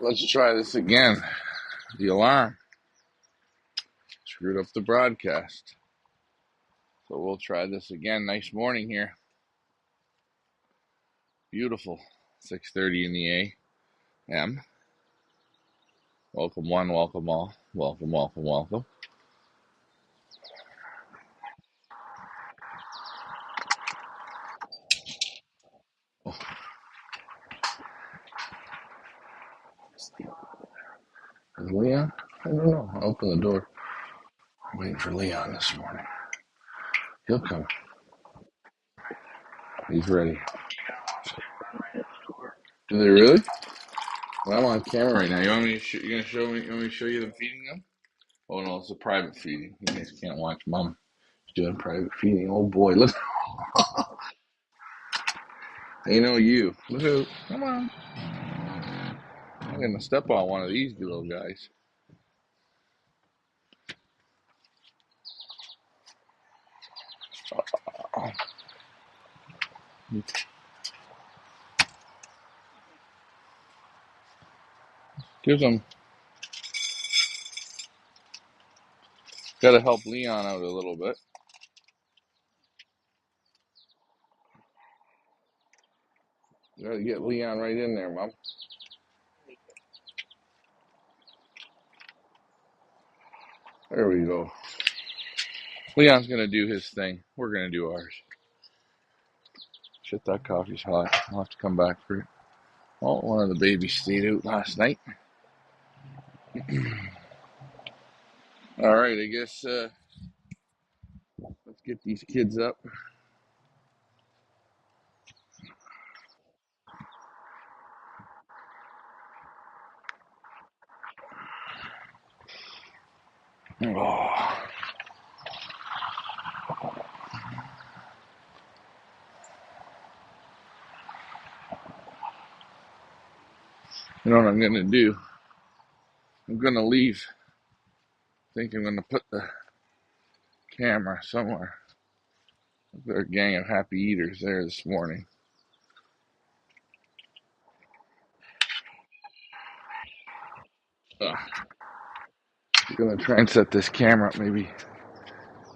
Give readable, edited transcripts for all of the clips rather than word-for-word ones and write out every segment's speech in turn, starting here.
Let's try this again. The alarm screwed up the broadcast. So we'll try this again. Nice morning here. Beautiful. 6:30 in the a.m. Welcome one, welcome all. Welcome, welcome, welcome. Oh, is Leon? I don't know. I'll open the door. I'm waiting for Leon this morning. He'll come. He's ready. Do they really? Well, I'm on camera right now. You want me to you gonna show me? You want me to show you them feeding them? Oh no, it's a private feeding. You guys can't watch Mom doing private feeding. Oh boy, look! They know you. Look out! Come on! I'm gonna step on one of these little guys. Oh, gives them. Got to help Leon out a little bit. Got to get Leon right in there, Mom. There we go. Leon's gonna do his thing. We're gonna do ours. Shit, that coffee's hot. I'll have to come back for it. Oh, one of the babies stayed out last night. All right, I guess let's get these kids up. Oh, you know what I'm gonna do? I'm gonna leave. I think I'm gonna put the camera somewhere. There are a gang of happy eaters there this morning. I'm gonna try and set this camera up maybe.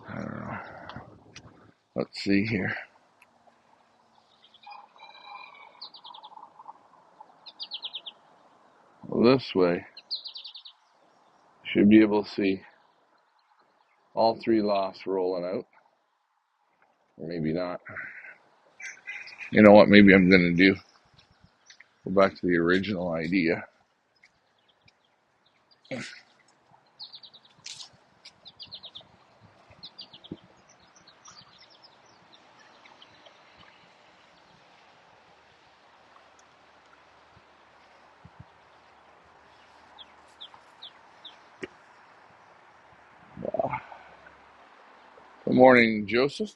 I don't know. Let's see here. Well, this way, should be able to see all three lofts rolling out. Or maybe not. You know what? Maybe I'm gonna do. Go back to the original idea. Good morning, Joseph.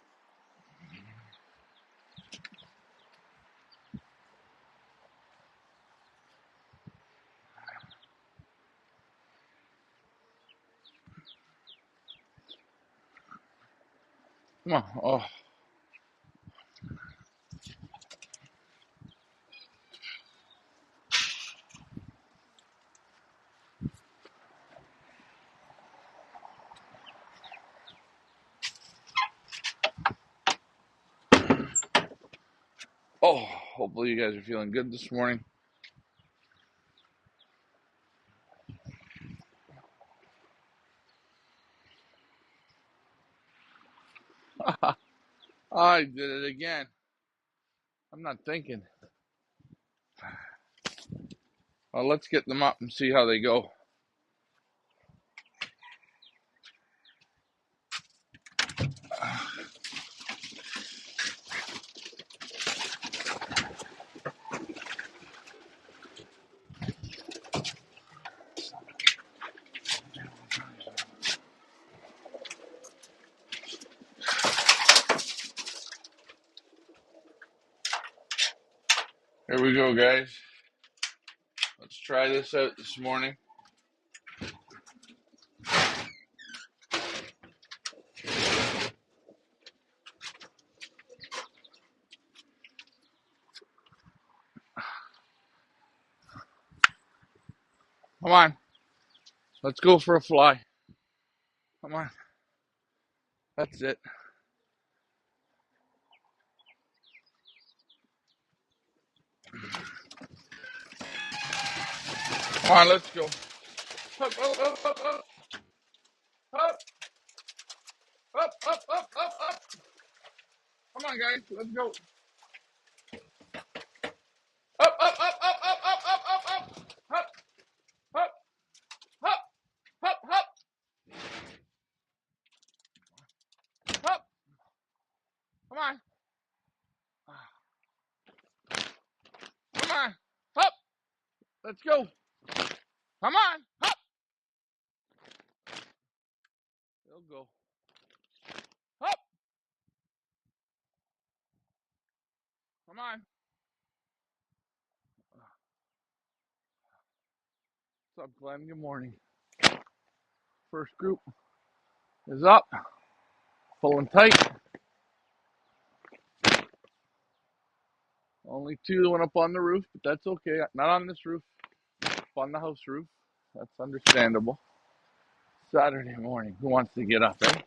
Come on. Oh, oh. Hopefully you guys are feeling good this morning. I did it again. I'm not thinking. Well, let's get them up and see how they go. Here we go, guys. Let's try this out this morning. Come on. Let's go for a fly. Come on. That's it. Come on, let's go. Up, up, up, up, up. Up, up, up, up, up, up. Come on, guys. Let's go. Up, up, up, up, up, up, up, up, up. Up, up, up, up, up, up. Come on. Come on. Up. Let's go. Come on. Up. They'll go. Up. Come on. What's up, Glenn? Good morning. First group is up. Pulling tight. Only two that went up on the roof, but that's okay. Not on this roof. Up on the house roof. That's understandable. Saturday morning. Who wants to get up, eh?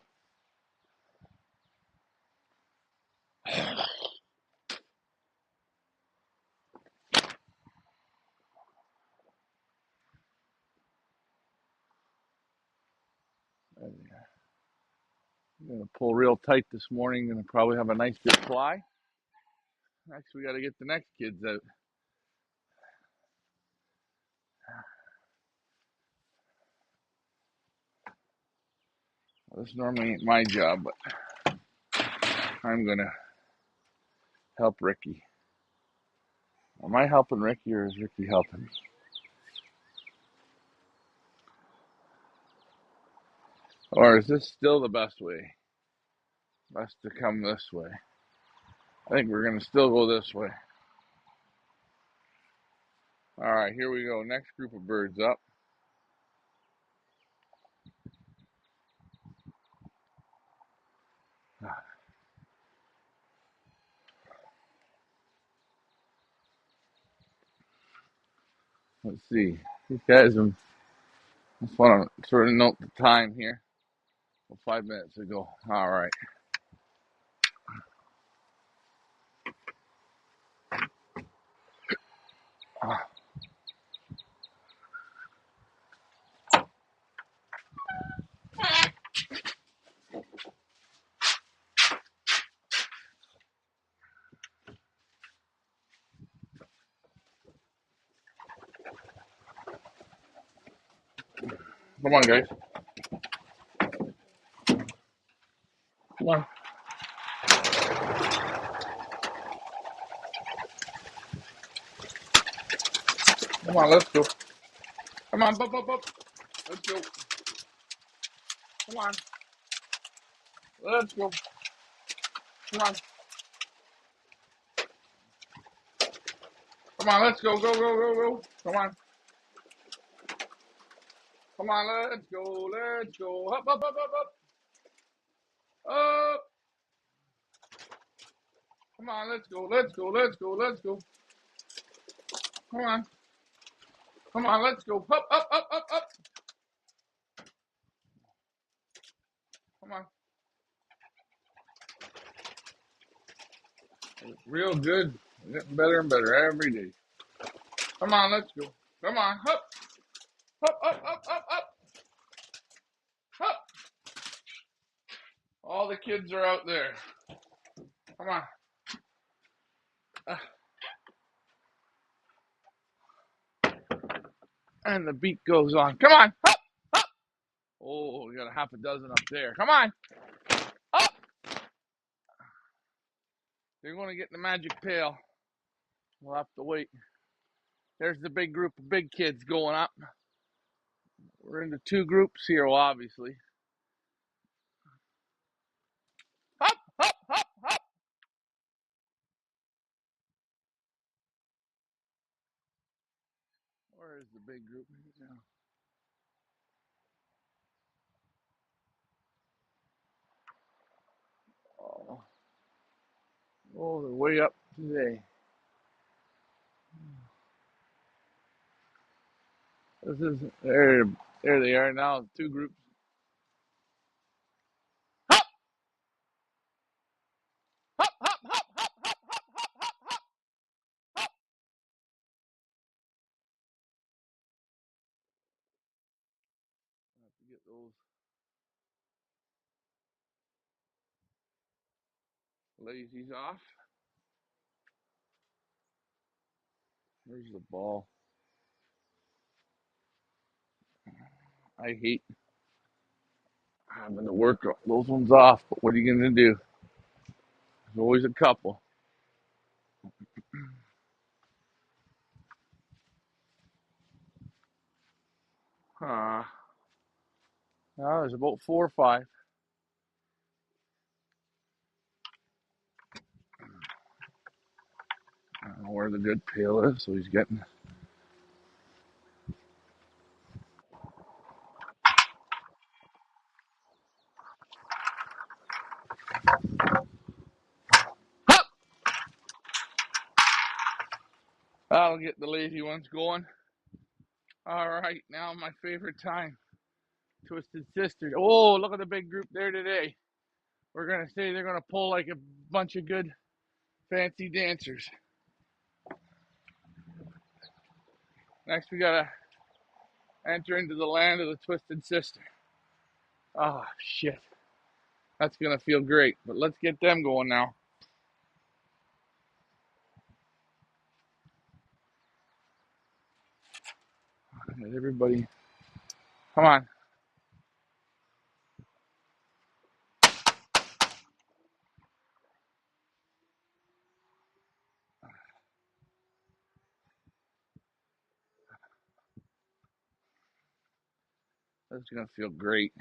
I'm gonna pull real tight this morning. Gonna probably have a nice big fly. Next, we got to get the next kids out. Well, this normally ain't my job, but I'm gonna help Ricky. Am I helping Ricky or is Ricky helping me? Or is this still the best way? Best to come this way. I think we're gonna still go this way. All right, here we go. Next group of birds up. Let's see. These guys, I just want to sort of note the time here. Well, 5 minutes ago. All right. Come on, guys. Come on. Come on, let's go. Come on, up, up, up. Let's go. Come on. Let's go. Come on. Come on, let's go, go, go, go, go. Come on. Come on, let's go, let's go. Up, up, up, up, up. Up. Come on, let's go, let's go, let's go, let's go. Come on. Come on, let's go. Up, up, up, up, up. Come on. Real good. Getting better and better every day. Come on, let's go. Come on. Up, up, up, up, up, up. Up. All the kids are out there. Come on. And the beat goes on. Come on. Up, up. Oh, we got a half a dozen up there. Come on. Up. They're going to get in the magic pail. We'll have to wait. There's the big group of big kids going up. We're into two groups here, well, obviously. Up, up, up, up. Where is the big group? Oh, oh, they're way up today. This is there. There they are now. Two groups. Hop, hop, hop, hop, hop, hop, hop, hop, hop, hop, hop. I have to get those lazies off. There's the ball. I hate having to work those ones off, but what are you gonna do? There's always a couple. Now there's about 4 or 5. I don't know where the good pail is, so he's getting. Hop! That'll get the lazy ones going. All right, now my favorite time. Twisted Sisters. Oh, look at the big group there today. We're gonna say they're gonna pull like a bunch of good fancy dancers. Next, we gotta enter into the land of the Twisted Sister. Oh shit, that's gonna feel great. But let's get them going now. Everybody, come on. That's gonna feel great.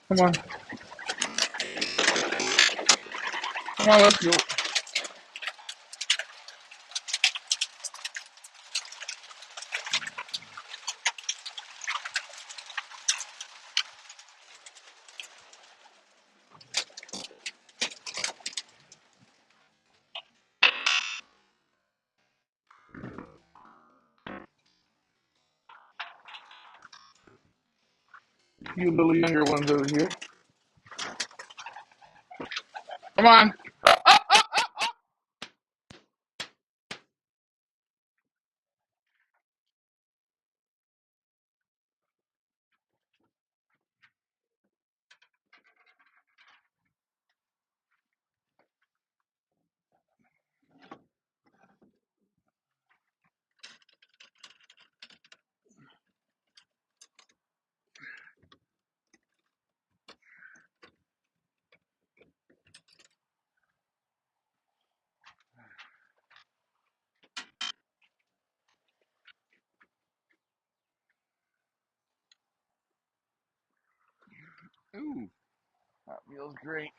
Come on, come on, let's go. You little younger ones over here. Come on. Ooh, that feels great.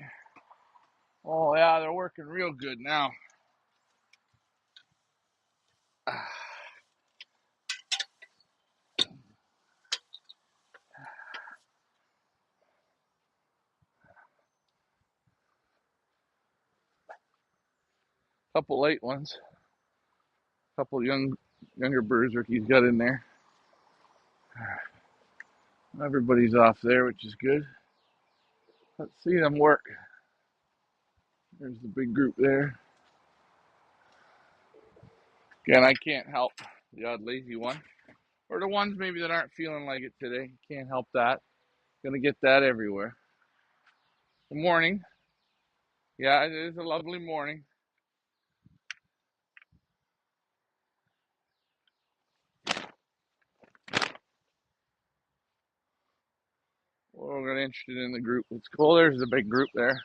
Oh yeah, they're working real good now. A couple late ones. A couple younger birds he's got in there. Everybody's off there, which is good. Let's see them work. There's the big group there. Again, I can't help the odd lazy one. Or the ones maybe that aren't feeling like it today. Can't help that. Gonna get that everywhere. Good morning. Yeah, it is a lovely morning. We're gonna interested in the group. Let's go. Oh, there's the big group there.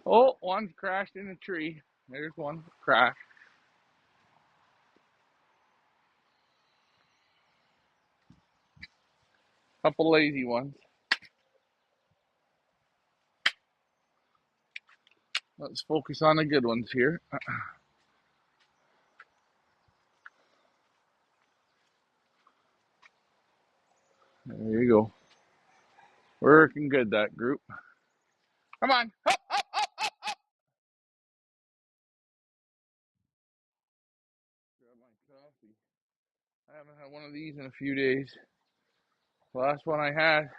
Oh, one crashed in a tree. There's one crash. Couple lazy ones. Let's focus on the good ones here. There you go. Working good, that group. Come on. Up, up, up, up, up. Grab my coffee. I haven't had one of these in a few days. The last one I had,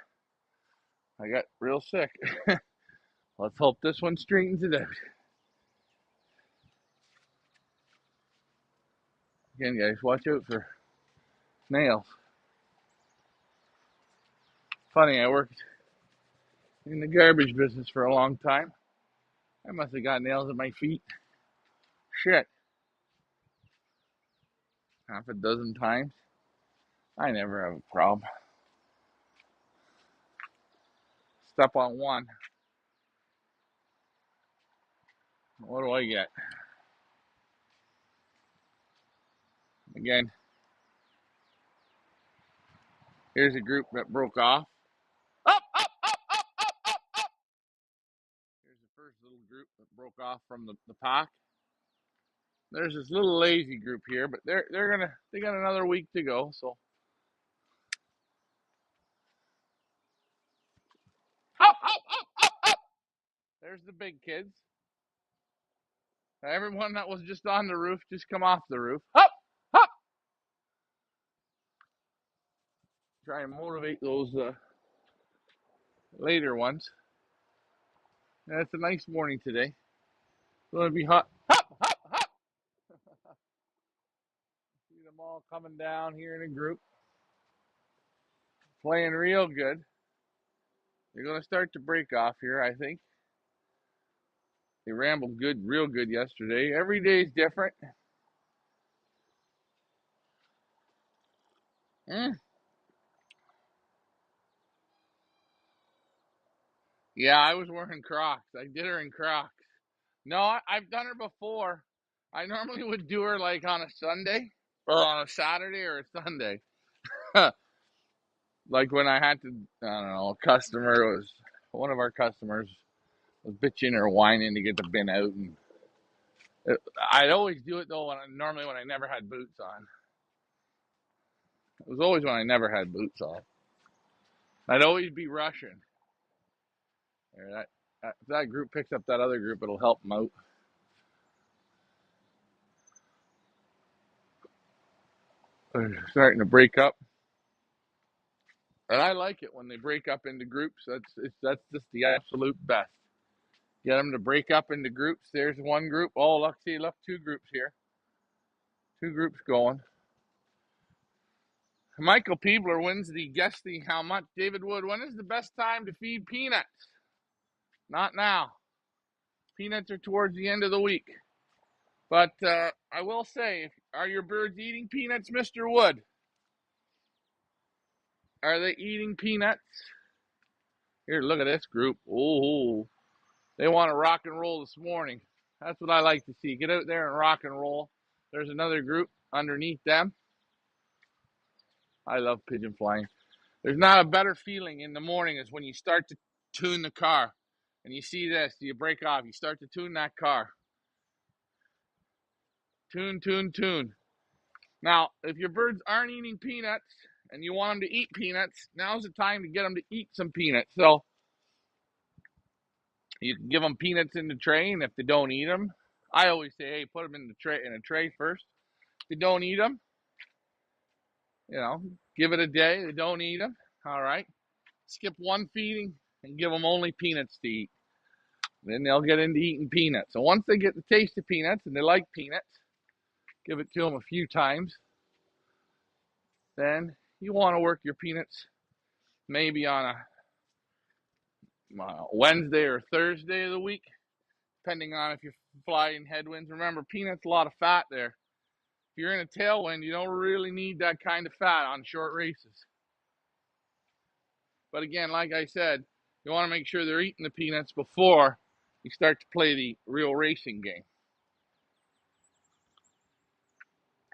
I got real sick. Let's hope this one straightens it out. Again, guys, watch out for nails. Funny, I worked in the garbage business for a long time. I must have got nails at my feet. Shit. Half a dozen times. I never have a problem. Step on one. What do I get? Again, here's a group that broke off. Up, up, up, up, up, up, up. Here's the first little group that broke off from the pack. There's this little lazy group here, but they got another week to go, so up, up, up, up, up. There's the big kids. Everyone that was just on the roof, just come off the roof. Up, up. Try and motivate those later ones. Yeah, it's a nice morning today. It's going to be hot. Up, up, up. See them all coming down here in a group, playing real good. They're going to start to break off here, I think. They rambled good, real good yesterday. Every day is different. Mm. Yeah, I was wearing Crocs. I did her in Crocs. No, I've done her before. I normally would do her like on a Sunday or on a Saturday or a Sunday. Like when I had to, I don't know, a customer was, one of our customers was bitching or whining to get the bin out. And I'd always do it though, normally when I never had boots on. It was always when I never had boots on. I'd always be rushing. If that group picks up that other group, it'll help them out. They're starting to break up, and I like it when they break up into groups. That's just the absolute best. Get them to break up into groups. There's one group. Oh, look, see, look, two groups here. Two groups going. Michael Peebler wins the guess the how much. David Wood, when is the best time to feed peanuts? Not now. Peanuts are towards the end of the week. But I will say, are your birds eating peanuts, Mr. Wood? Are they eating peanuts? Here, look at this group. Oh, they want to rock and roll this morning. That's what I like to see. Get out there and rock and roll. There's another group underneath them. I love pigeon flying. There's not a better feeling in the morning as when you start to tune the car. And you see this, you break off, you start to tune that car. Tune, tune, tune. Now, if your birds aren't eating peanuts and you want them to eat peanuts, now's the time to get them to eat some peanuts. So you can give them peanuts in the tray, and if they don't eat them, I always say, hey, put them in a tray first. If they don't eat them, give it a day. They don't eat them. All right. Skip one feeding and give them only peanuts to eat. Then they'll get into eating peanuts. So once they get the taste of peanuts and they like peanuts, give it to them a few times. Then you want to work your peanuts maybe on a Wednesday or Thursday of the week, depending on if you're flying headwinds. Remember, peanuts a lot of fat there. If you're in a tailwind, you don't really need that kind of fat on short races. But again, like I said, you want to make sure they're eating the peanuts before you start to play the real racing game.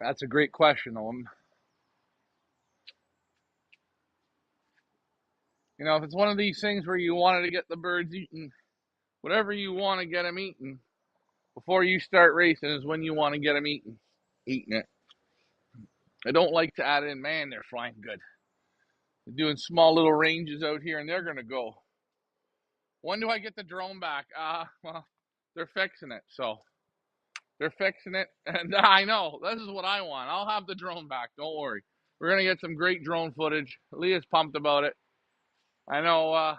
That's a great question, Owen. If it's one of these things where you wanted to get the birds eating Whatever you want to get them eating before you start racing is when you want to get them eating it. I don't like to add in, man, they're flying good. They're doing small little ranges out here, and they're going to go. When do I get the drone back? Well, they're fixing it, so they're fixing it. And I know, this is what I want. I'll have the drone back, don't worry. We're going to get some great drone footage. Leah's pumped about it. I know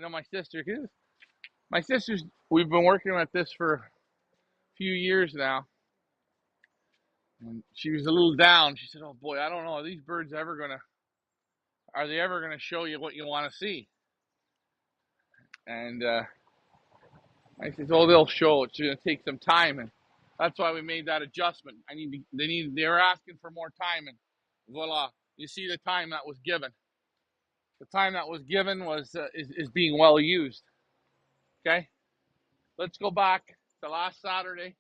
my sister, we've been working at this for a few years now. And she was a little down. She said, oh boy, I don't know, are these birds ever going to, are they ever going to show you what you want to see? And I said, oh, they'll show. It's going to take some time, and that's why we made that adjustment. They were asking for more time, and voila, you see the time that was given. The time that was given is being well used. Okay, let's go back to last Saturday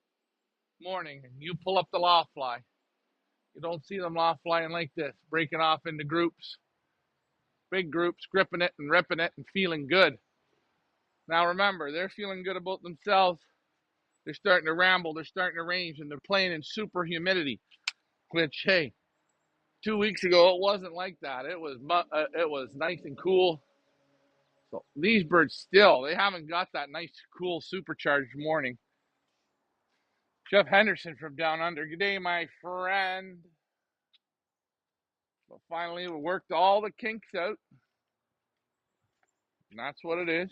morning, and you pull up the loft fly. You don't see them loft flying like this, breaking off into groups, big groups, gripping it and ripping it and feeling good. Now remember, they're feeling good about themselves. They're starting to ramble, they're starting to range, and they're playing in super humidity, which, hey, 2 weeks ago it wasn't like that. It was nice and cool. So these birds still, they haven't got that nice, cool, supercharged morning. Jeff Henderson from Down Under. Good day, my friend. But finally, we worked all the kinks out. And that's what it is.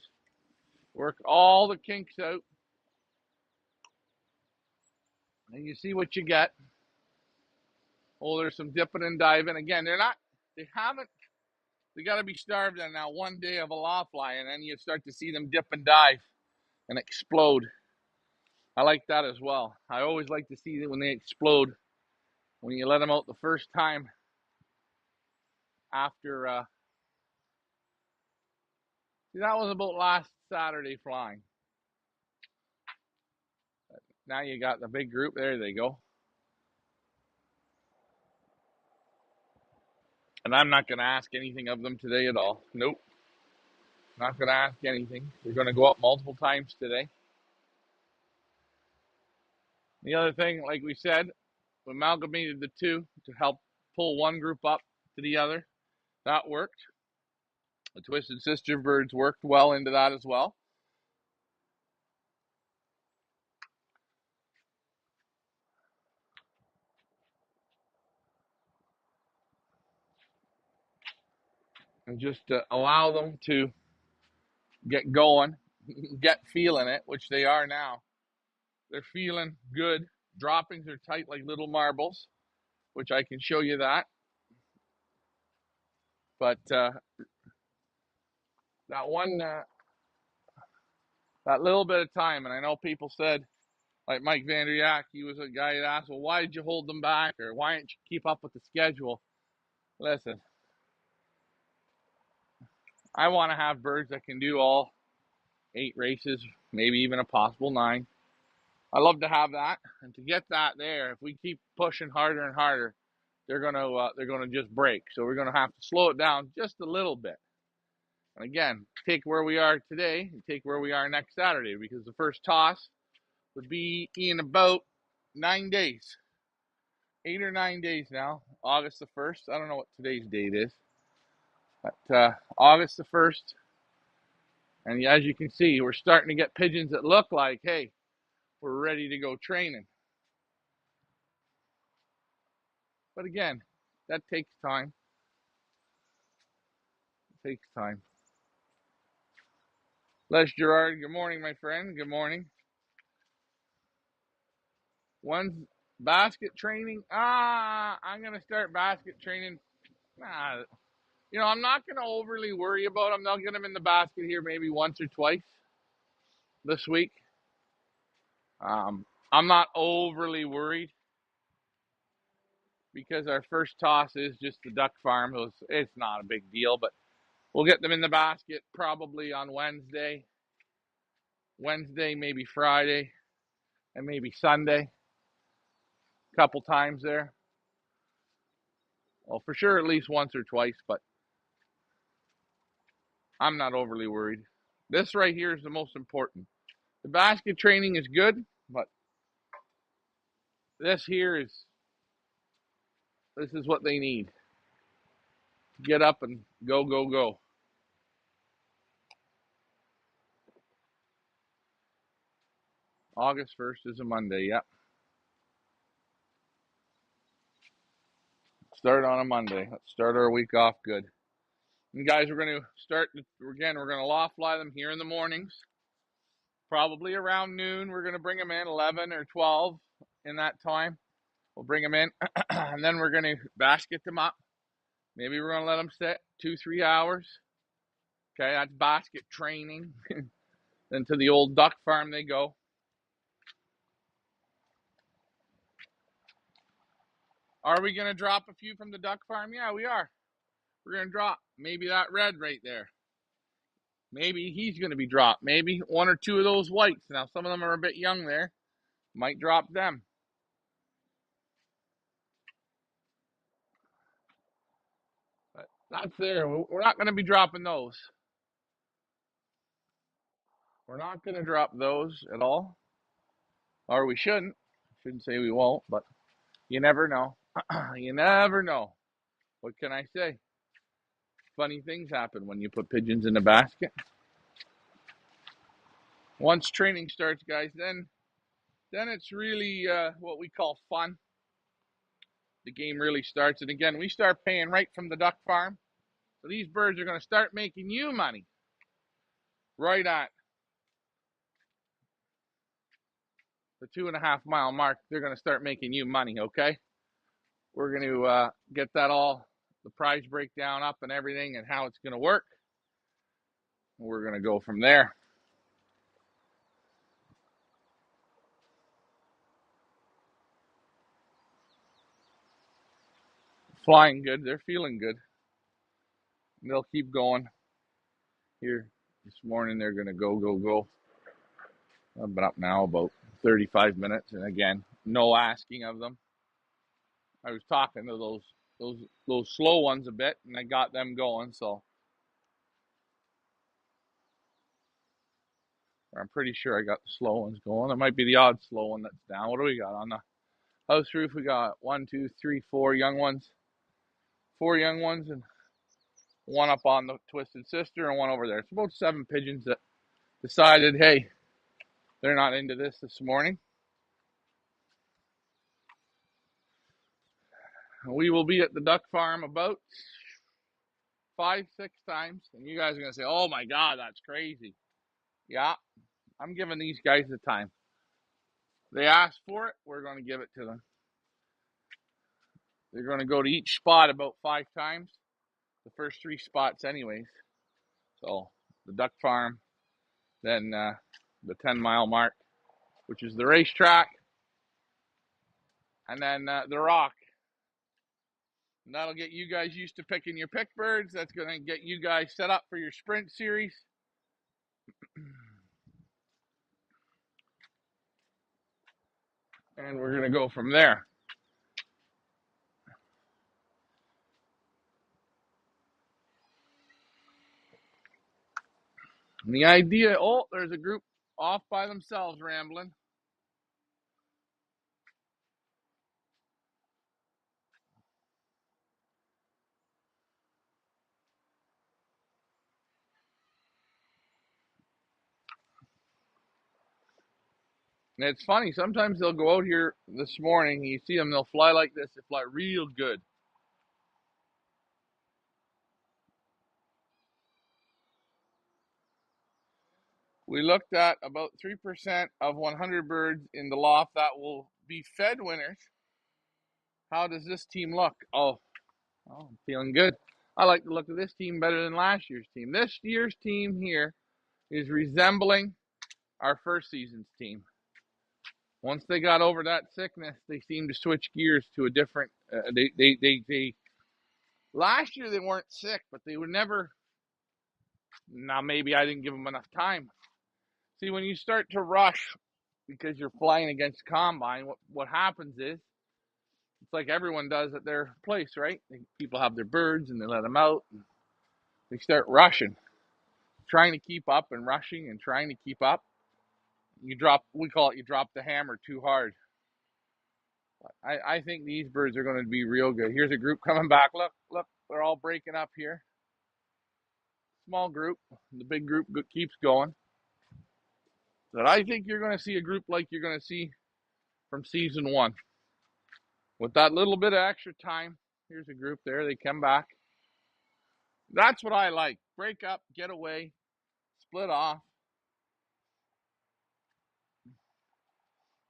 Work all the kinks out. And you see what you get. Oh, there's some dipping and diving. Again, they got to be starved on now one day of a loft fly, and then you start to see them dip and dive and explode. I like that as well. I always like to see that when they explode, when you let them out the first time after. See, that was about last Saturday flying. Now you got the big group. There they go. And I'm not going to ask anything of them today at all. Nope. Not going to ask anything. We're going to go up multiple times today. The other thing, like we said, we amalgamated the two to help pull one group up to the other. That worked. The Twisted Sister birds worked well into that as well. And just to allow them to get going, get feeling it, which they are now. They're feeling good. Droppings are tight like little marbles, which I can show you that. But that little bit of time, and I know people said, like Mike Vanderyak, he was a guy that asked, well, why did you hold them back, or why didn't you keep up with the schedule? Listen, I want to have birds that can do all 8 races, maybe even a possible 9. I love to have that, and to get that there, if we keep pushing harder and harder, they're gonna just break. So we're gonna have to slow it down just a little bit. And again, take where we are today and take where we are next Saturday, because the first toss would be in about 9 days, 8 or 9 days now. August the 1st. I don't know what today's date is, but August the 1st. And as you can see, we're starting to get pigeons that look like, hey, we're ready to go training. But again, that takes time. It takes time. Les Gerard, good morning, my friend. Good morning. When's basket training? I'm going to start basket training. I'm not going to overly worry about them. They'll get them in the basket here maybe once or twice this week. I'm not overly worried because our first toss is just the duck farm. It's not a big deal, but we'll get them in the basket probably on Wednesday, maybe Friday, and maybe Sunday. A couple times there. Well, for sure at least once or twice, but I'm not overly worried. This right here is the most important. The basket training is good, but this is what they need. Get up and go, go, go. August 1st is a Monday, yep. Start on a Monday. Let's start our week off good. And guys, we're going to start, again, we're going to loft fly them here in the mornings. Probably around noon, we're going to bring them in, 11 or 12 in that time. We'll bring them in, and then we're going to basket them up. Maybe we're going to let them sit 2-3 hours. Okay, that's basket training. Then to the old duck farm they go. Are we going to drop a few from the duck farm? Yeah, we are. We're going to drop maybe that red right there. Maybe he's going to be dropped. Maybe 1 or 2 of those whites. Now, some of them are a bit young there. Might drop them. But that's there. We're not going to be dropping those. We're not going to drop those at all. Or we shouldn't. Shouldn't say we won't, but you never know. You never know. What can I say? Funny things happen when you put pigeons in a basket. Once training starts, guys, then it's really what we call fun. The game really starts. And again, we start paying right from the duck farm. So these birds are going to start making you money right at the 2.5 mile mark. They're going to start making you money, okay? We're going to get that all, the prize breakdown up and everything and how it's going to work. We're going to go from there. Flying good. They're feeling good. And they'll keep going. Here this morning, they're going to go, go, go. I've been up now about 35 minutes. And again, no asking of them. I was talking to those slow ones a bit, and I got them going. So I'm pretty sure I got the slow ones going. There might be the odd slow one that's down. What do we got on the house roof? We got 1, 2, 3, 4 young ones. 4 young ones, and 1 up on the Twisted Sister, and 1 over there. It's about 7 pigeons that decided, hey, they're not into this morning. We will be at the duck farm about 5-6 times, and you guys are going to say, oh my God, that's crazy. Yeah, I'm giving these guys the time. They asked for it, we're going to give it to them. They're going to go to each spot about 5 times, the first 3 spots anyways. So the duck farm, then the 10-mile mark, which is the racetrack, and then the rock. And that'll get you guys used to picking your pick birds. That's going to get you guys set up for your sprint series. And we're going to go from there. And the idea, oh, there's a group off by themselves rambling. And it's funny, sometimes they'll go out here this morning, and you see them, they'll fly like this. They fly real good. We looked at about 3% of 100 birds in the loft that will be fed winners. How does this team look? Oh, I'm feeling good. I like the look of this team better than last year's team. This year's team here is resembling our first season's team. Once they got over that sickness, they seemed to switch gears to a different. They last year they weren't sick, but they were never. Now maybe I didn't give them enough time. See, when you start to rush because you're flying against combine, what happens is it's like everyone does at their place, right? People have their birds and they let them out. And they start rushing, trying to keep up and rushing and trying to keep up. we call it, you drop the hammer too hard. I think these birds are going to be real good. Here's a group coming back. Look, they're all breaking up here. Small group. The big group keeps going. But I think you're going to see a group like you're going to see from season 1. With that little bit of extra time, here's a group there. They come back. That's what I like. Break up, get away, split off.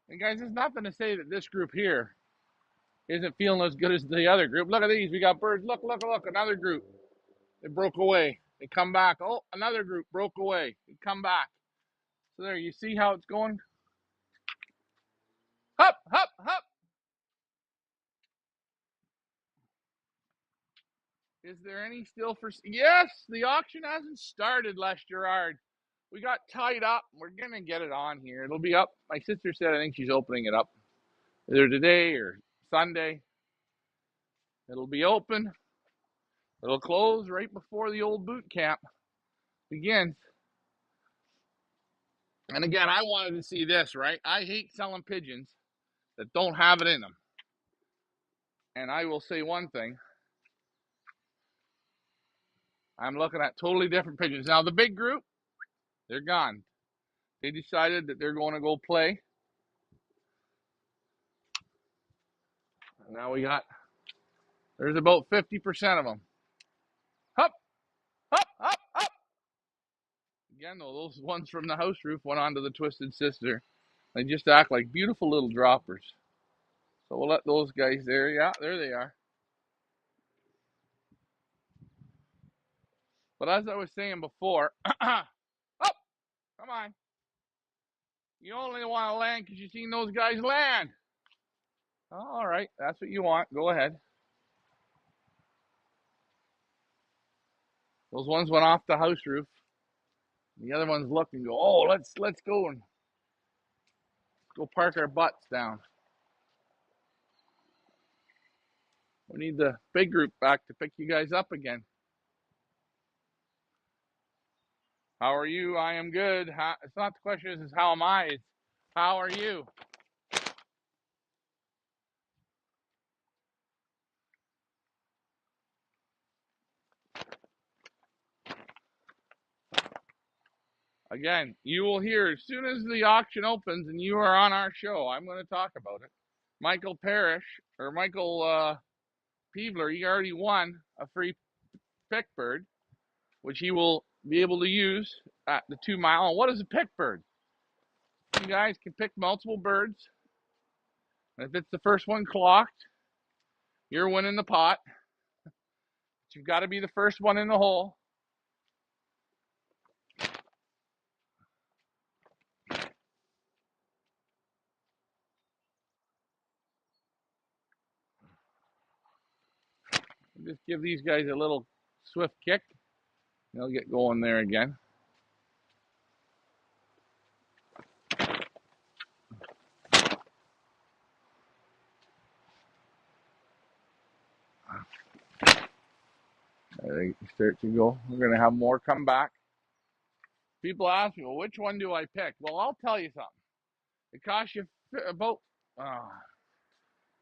And guys, there's nothing to say that this group here isn't feeling as good as the other group. Look at these. We got birds. Look, another group. They broke away. They come back. Oh, another group broke away. They come back. So there, you see how it's going? Hup, hup, hup. Is there any still for? Yes, the auction hasn't started, Les Gerard. We got tied up. We're going to get it on here. It'll be up. My sister said I think she's opening it up either today or Sunday. It'll be open. It'll close right before the old boot camp begins. And again, I wanted to see this, right? I hate selling pigeons that don't have it in them. And I will say one thing. I'm looking at totally different pigeons. Now, the big group, they're gone. They decided that they're going to go play. And now there's about 50% of them. Hup, hup, hup, hup. Again, though, those ones from the house roof went onto the Twisted Sister. They just act like beautiful little droppers. So we'll let those guys there. Yeah, there they are. But as I was saying before, oh, come on. You only want to land because you've seen those guys land. All right, that's what you want. Go ahead. Those ones went off the house roof. The other ones look and go, oh, let's go and go park our butts down. We need the big group back to pick you guys up again. How are you? I am good. It's not the question is how am I? It's how are you? Again, you will hear as soon as the auction opens and you are on our show, I'm going to talk about it. Michael Peebler, he already won a free pick bird, which he will be able to use at the 2 mile. And what is a pick bird? You guys can pick multiple birds. And if it's the first one clocked, you're winning the pot. But you've got to be the first one in the hole. Just give these guys a little swift kick. They'll get going there again. They start to go. We're going to have more come back. People ask me, well, which one do I pick? Well, I'll tell you something. It costs you about,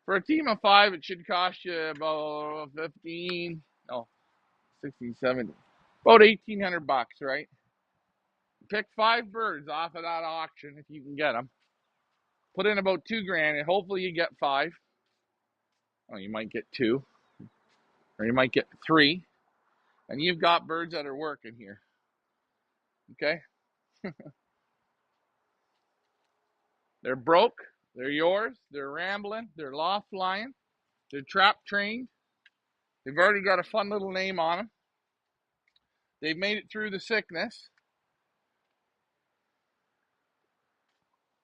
for a team of 5, it should cost you about 16, 17, about $1,800, right? Pick 5 birds off of that auction if you can get them. Put in about $2,000, and hopefully you get 5. Well, you might get 2, or you might get 3, and you've got birds that are working here. Okay? They're broke. They're yours. They're rambling. They're loft flying. They're trap trained. They've already got a fun little name on them. They've made it through the sickness.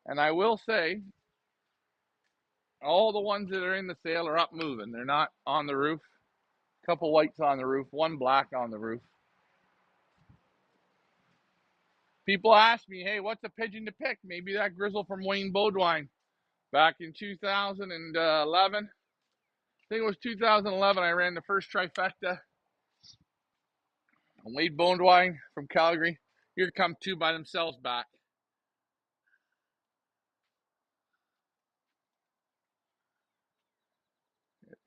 And I will say, all the ones that are in the sale are up moving. They're not on the roof. A couple whites on the roof, one black on the roof. People ask me, hey, what's a pigeon to pick? Maybe that grizzle from Wayne Beaudoin back in 2011. I think it was 2011 I ran the first trifecta. Wade Beaudoin from Calgary. Here come 2 by themselves back.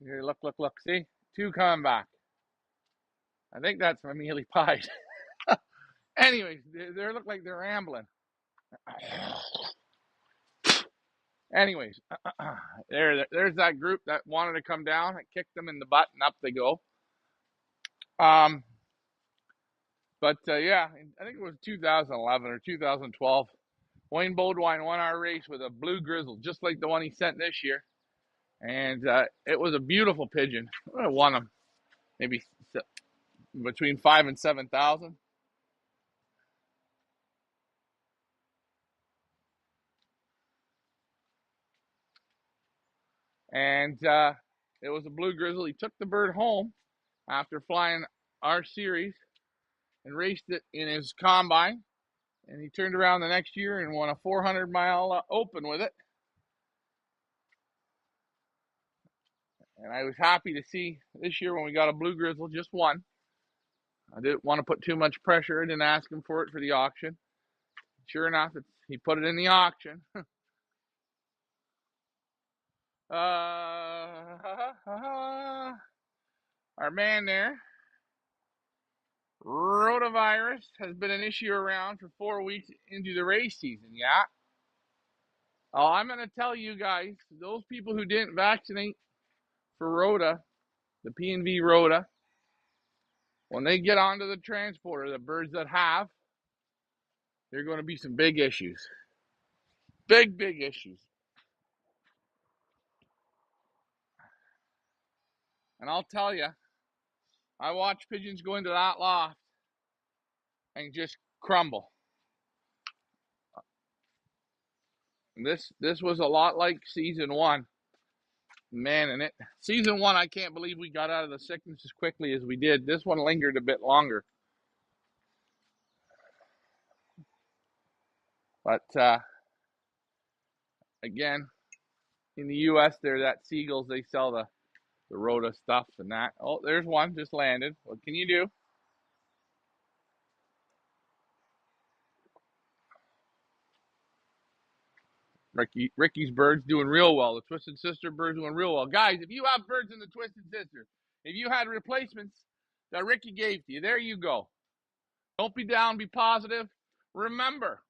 Here, look. See? Two coming back. I think that's my mealy pied. Anyways, they look like they're rambling. Anyways, there's that group that wanted to come down. I kicked them in the butt, and up they go. But yeah, I think it was 2011 or 2012. Wayne Bodwine won our race with a blue grizzle, just like the one he sent this year. And it was a beautiful pigeon. I won him maybe between 5,000 and 7,000. And it was a blue grizzle. He took the bird home after flying our series and raced it in his combine. And he turned around the next year and won a 400-mile open with it. And I was happy to see this year when we got a blue grizzle, just one. I didn't want to put too much pressure. I didn't ask him for it for the auction. Sure enough, he put it in the auction. Our man there, rotavirus, has been an issue around for 4 weeks into the race season, yeah? Oh, I'm going to tell you guys, those people who didn't vaccinate for rota, the P&V rota, when they get onto the transporter, the birds that have, there are going to be some big issues. Big issues. And I'll tell you, I watch pigeons go into that loft and just crumble. And this was a lot like season one. Man, and season one, I can't believe we got out of the sickness as quickly as we did. This one lingered a bit longer. But again, in the U.S., they're that Seagulls. They sell the rota stuff and that. Oh, there's one just landed. What can you do? Ricky's bird's doing real well. The Twisted Sister bird's doing real well. Guys, if you have birds in the Twisted Sister, if you had replacements that Ricky gave to you, there you go. Don't be down, be positive. Remember,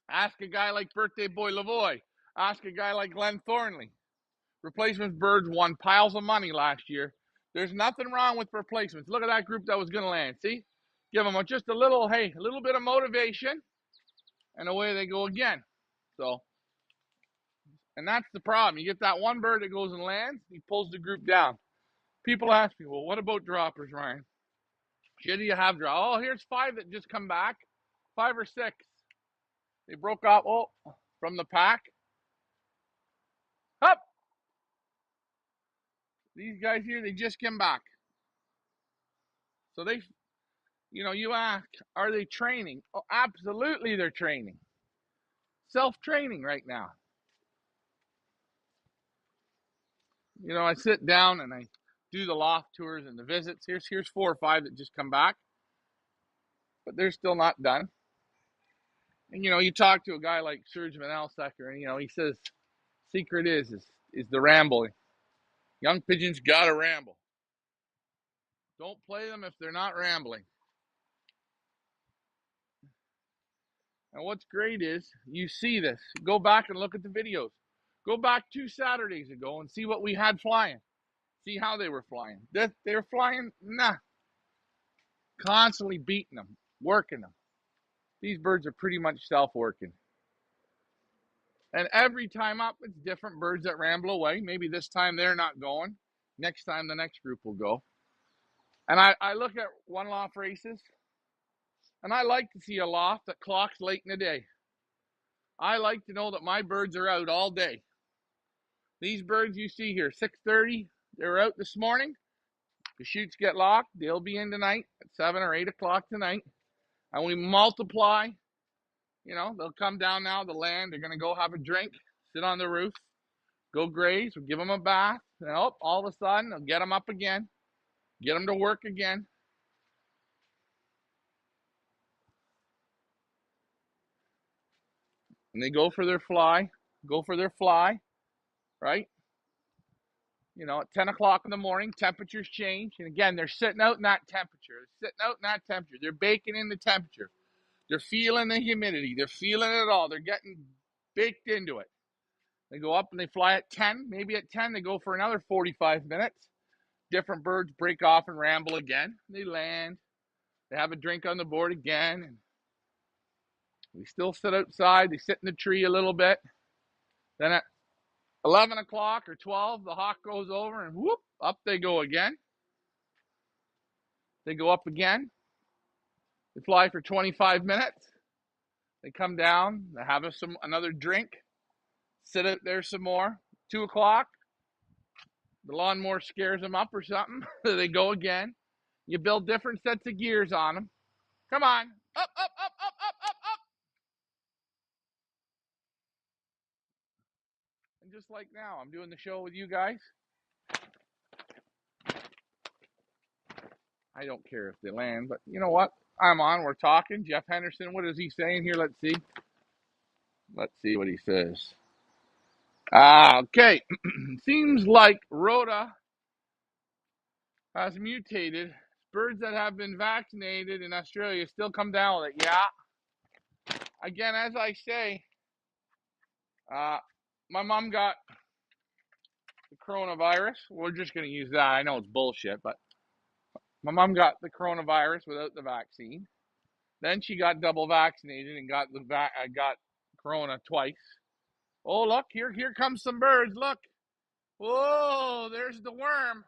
ask a guy like Birthday Boy Lavoie. Ask a guy like Glenn Thornley. Replacements birds won piles of money last year. There's nothing wrong with replacements. Look at that group that was going to land. See? Give them just a little bit of motivation, and away they go again. So, and that's the problem. You get that one bird that goes and lands, he pulls the group down. People ask me, well, what about droppers, Ryan? Should you have drop? Oh, here's 5 that just come back. 5 or 6. They broke off from the pack. Up. These guys here, they just came back. So you ask, are they training? Oh, absolutely they're training. Self-training right now. I sit down and I do the loft tours and the visits. Here's 4 or 5 that just come back, but they're still not done. And you talk to a guy like Serge Van Alstecker, and he says, secret is the rambling. Young pigeons gotta ramble. Don't play them if they're not rambling. And what's great is you see this. Go back and look at the videos. Go back 2 Saturdays ago and see what we had flying. See how they were flying. They were flying, constantly beating them, working them. These birds are pretty much self-working. And every time up, it's different birds that ramble away. Maybe this time they're not going. Next time, the next group will go. And I look at one loft races, and I like to see a loft that clocks late in the day. I like to know that my birds are out all day. These birds you see here, 6:30, they were out this morning. The chutes get locked. They'll be in tonight at 7 or 8 o'clock tonight. And we multiply. They'll come down now, the land. They're going to go have a drink, sit on the roof, go graze. We'll give them a bath. And all of a sudden, they'll get them up again, get them to work again. And they go for their fly, right? You know, at 10 o'clock in the morning, temperatures change. And again, they're sitting out in that temperature. They're sitting out in that temperature. They're baking in the temperature. They're feeling the humidity. They're feeling it all. They're getting baked into it. They go up and they fly at 10. Maybe at 10, they go for another 45 minutes. Different birds break off and ramble again. They land. They have a drink on the board again. And we still sit outside. They sit in the tree a little bit. Then at 11 o'clock or 12, the hawk goes over and whoop, up they go again. They go up again. They fly for 25 minutes. They come down. They have another drink. Sit out there some more. 2 o'clock. The lawnmower scares them up or something. They go again. You build different sets of gears on them. Come on. Up, up, up, up, up, up, up. And just like now, I'm doing the show with you guys. I don't care if they land, but you know what? I'm on. We're talking. Jeff Henderson, what is he saying here? Let's see. Let's see what he says. Okay. Seems like Rota has mutated. Birds that have been vaccinated in Australia still come down with it. Yeah. Again, as I say, my mom got the coronavirus. We're just going to use that. I know it's bullshit, but my mom got the coronavirus without the vaccine. Then she got double vaccinated and got got corona twice. Oh, look, here comes some birds. Look. Whoa, there's the worm.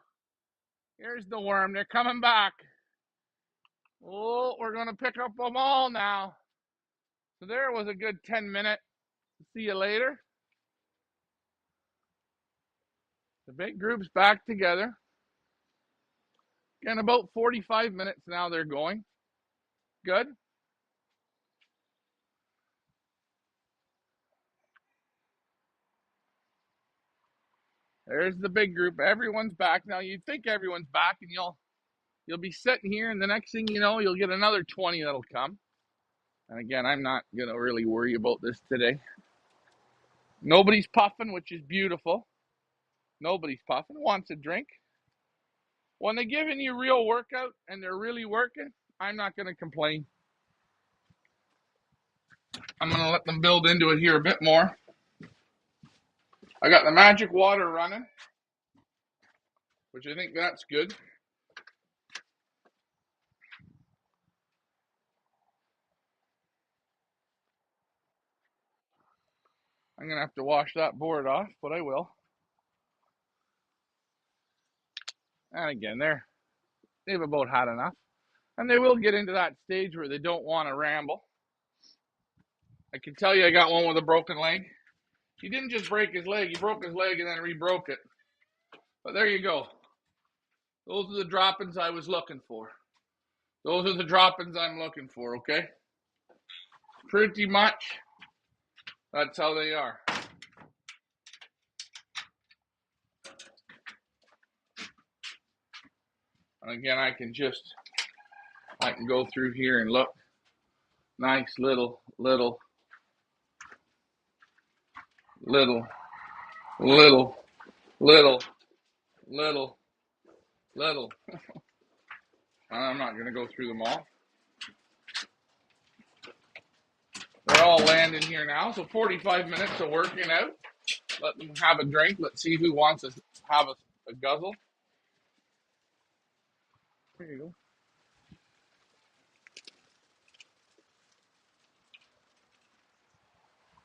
Here's the worm. They're coming back. Oh, we're going to pick up them all now. So there was a good 10-minute. See you later. The big group's back together. In about 45 minutes now they're going. Good. There's the big group. Everyone's back. Now you'd think everyone's back and you'll be sitting here and the next thing you know, you'll get another 20 that'll come. And again, I'm not going to really worry about this today. Nobody's puffing, which is beautiful. Nobody's puffing. Wants a drink. When they're giving you real workout and they're really working, I'm not going to complain. I'm going to let them build into it here a bit more. I got the magic water running, which I think that's good. I'm going to have to wash that board off, but I will. And again, they've about had enough. And they will get into that stage where they don't want to ramble. I can tell you I got one with a broken leg. He didn't just break his leg. He broke his leg and then re-broke it. But there you go. Those are the droppings I was looking for. Those are the droppings I'm looking for, okay? Pretty much, that's how they are. And again, I can go through here and look. Nice little. I'm not going to go through them all. They're all landing here now. So 45 minutes of working out. Let them have a drink. Let's see who wants to have a guzzle. There you go.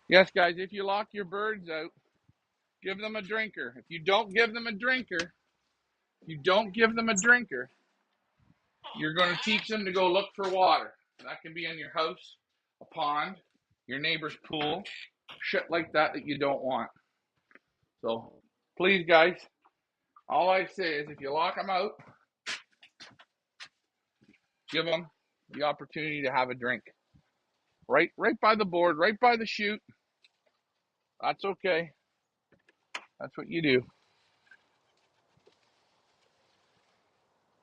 Yes, guys, if you lock your birds out, give them a drinker. If you don't give them a drinker, you're going to teach them to go look for water. That can be in your house, a pond, your neighbor's pool, shit like that you don't want. So please, guys, all I say is if you lock them out, give them the opportunity to have a drink. Right by the board, right by the chute. That's okay. That's what you do.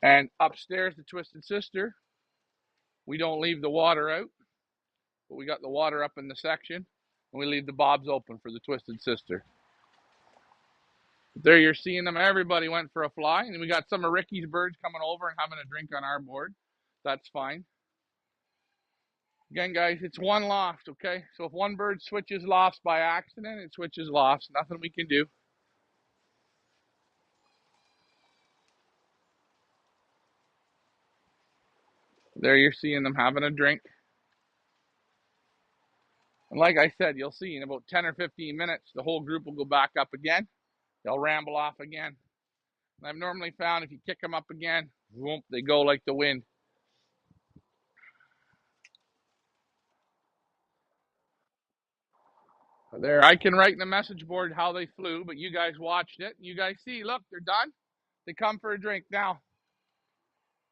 And upstairs, the Twisted Sister, we don't leave the water out, but we got the water up in the section, and we leave the bobs open for the Twisted Sister. There you're seeing them. Everybody went for a fly. And we got some of Ricky's birds coming over and having a drink on our board. That's fine. Again, guys, it's one loft, okay? So if one bird switches lofts by accident, it switches lofts. Nothing we can do. There you're seeing them having a drink. And like I said, you'll see in about 10 or 15 minutes, the whole group will go back up again. They'll ramble off again. And I've normally found if you kick them up again, whoop, they go like the wind. There, I can write in the message board how they flew, but you guys watched it. You guys see, look, they're done. They come for a drink. Now,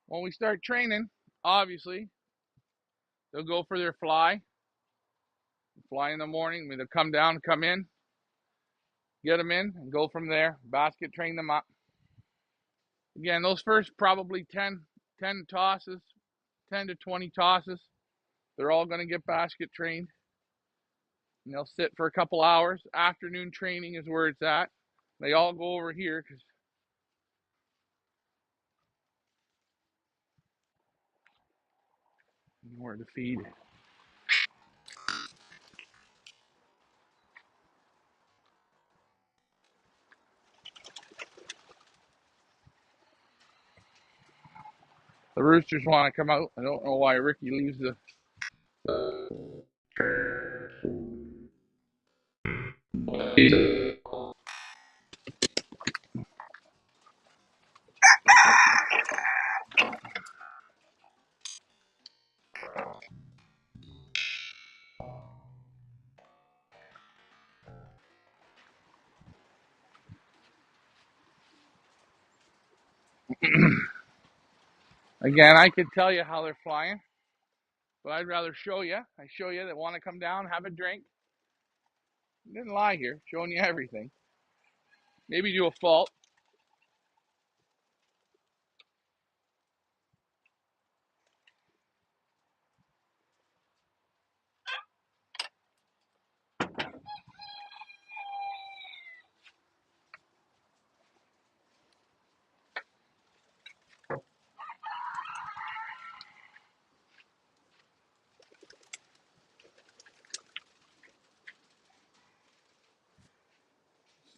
when we start training, obviously, they'll go for their fly. Fly in the morning. They'll come down, come in, get them in, and go from there. Basket train them up. Again, those first probably 10 tosses, 10 to 20 tosses, they're all going to get basket trained. And they'll sit for a couple hours. Afternoon training is where it's at. They all go over here because where to feed. The roosters want to come out. I don't know why Ricky leaves the. Again, I could tell you how they're flying, but I'd rather show you. I show you that want to come down, have a drink. I didn't lie here, showing you everything. Maybe do a fault.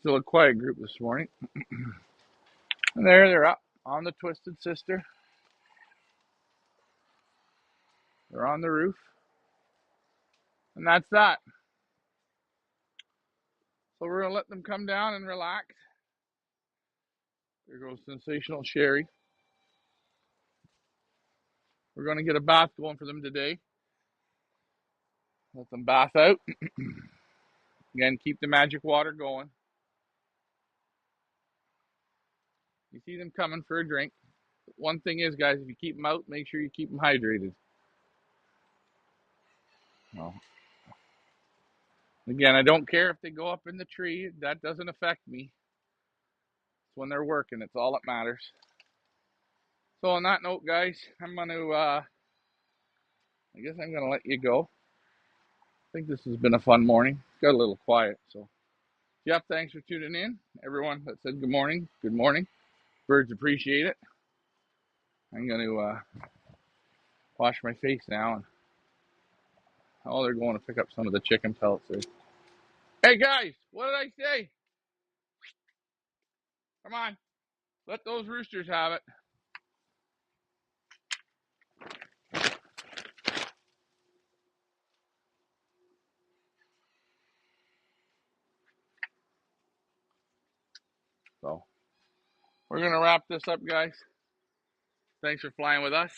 Still a quiet group this morning. And there they're up on the Twisted Sister. They're on the roof. And that's that. So we're going to let them come down and relax. There goes Sensational Sherry. We're going to get a bath going for them today. Let them bath out. Again, keep the magic water going. You see them coming for a drink. One thing is, guys, if you keep them out, make sure you keep them hydrated. Well, again, I don't care if they go up in the tree. That doesn't affect me. It's when they're working. It's all that matters. So on that note, guys, I'm going to, I guess I'm going to let you go. I think this has been a fun morning. It's got a little quiet. So, Jeff, thanks for tuning in. Everyone that said good morning, good morning. Birds appreciate it. I'm going to wash my face now. And oh, they're going to pick up some of the chicken pellets there. Hey, guys, what did I say? Come on. Let those roosters have it. So, we're going to wrap this up, guys. Thanks for flying with us.